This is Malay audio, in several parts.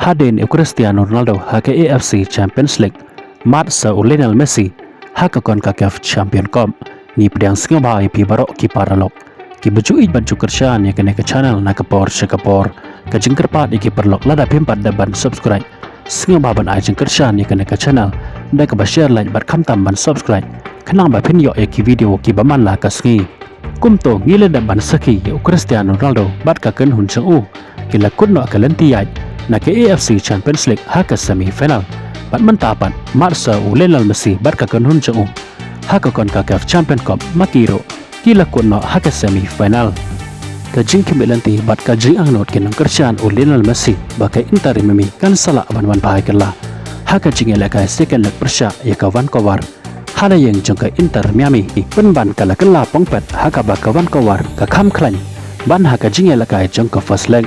Hadien Cristiano Ronaldo haka AFC Champions League Nassr Lionel Messi haka kon kakaf Champion Cup ni pedang singa bahai pi barok ki paralok ki baju baju Shan ya kena ke channel na kapor sekapor ka jengker pat iki perlok lada pempat daban subscribe singa baban ai jengker Shan ya kena ke channel da ka ba share like bat kham tam ban subscribe kenang ba pin yo ki video ki baman la ka sngi kumto ngile daban saki Cristiano Ronaldo bat ka ken hun chau ki la kun no ka lenti ai na ke AFC Champions League haka semi final bat mentapan Nassr Lionel Messi bat ka ken hun chau haka kon kakaf Champion Cup makiro kila kuno haka semi final ka jing kimilanti bat ka jing ang not kinang Shan Lionel Messi bakai Inter Miami kan sala ban bahai kala haka jing elaka second leg persya ya kawan kawar hada yang jangka Inter Miami penban kala pongpet haka ba kawan kawar ka kham khlan ban haka jing elaka jangka first leg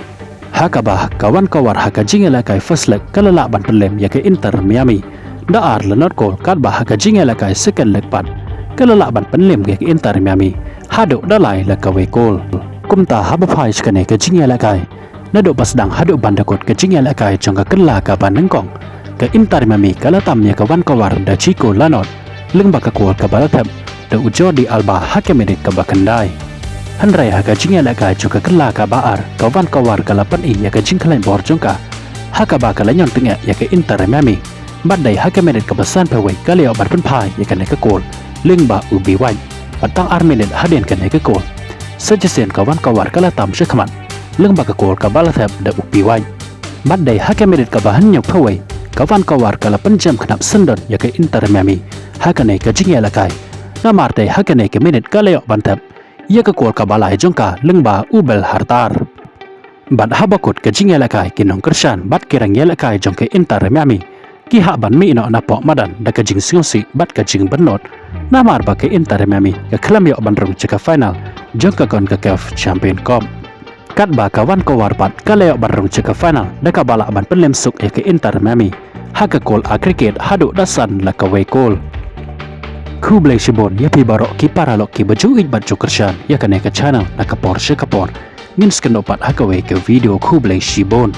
haka ba kawan kawar haka jing elaka first leg kala ban pelem ya ke Inter Miami da lenot gol kat bah haka jing elaka second leg pat kala ban penlem ke Inter Miami hado dalai la kawe gol kumta haba phai skane ke jing elaka nado pasdang hado bandakot ke jing elaka jangka kala ka banengkong ke Inter Miami kala tamnya kawan kawar da Chico lanot leng baka gol ka balatham da Jordi Alba haka medit ka bakandai hanrai haka jing elaka juga kala ka baar kawan kawar kala pan ya ke jing klan bor jongka haka ba kala nyon tengah ya ke Inter Miami badai haka medit kebesan pawai kali au bat penpai ya kan ke gol leng ba ubi wai patang armenet Hadien kan ke gol sejesen kawan kawar kala tam sekman leng ba ke gol ka balatham da ubi wai badai haka medit ka bahan nyok pawai kawan kawar kala penjam kenap sendon ya ke Inter Miami haka ne ke jing elakai namarte haka ne ke menit kali au bantap ya ke gol ka balai jongka leng ba ubel hartar bad habakut ke jing elakai kinong Shan bat kirang elakai jong ke Inter Miami ki hak ban mi no napok madan da ka jing singsi bat ka jing benot namar ba ke Inter Miami ka klam yo bandrung ceka final jong ka kon ka CAF Champion Cup kat ba kawan kawar bat kala yo bandrung ceka final da ka bala ban penlem suk ya ke Inter Miami haka gol a cricket hadu dasan la ka we gol Khlieh shibon ya pi barok ki paralok ki baju baju Shan ya ka ne ka channel na kapor sekapor ngin skendo pat haka we ke video Khlieh shibon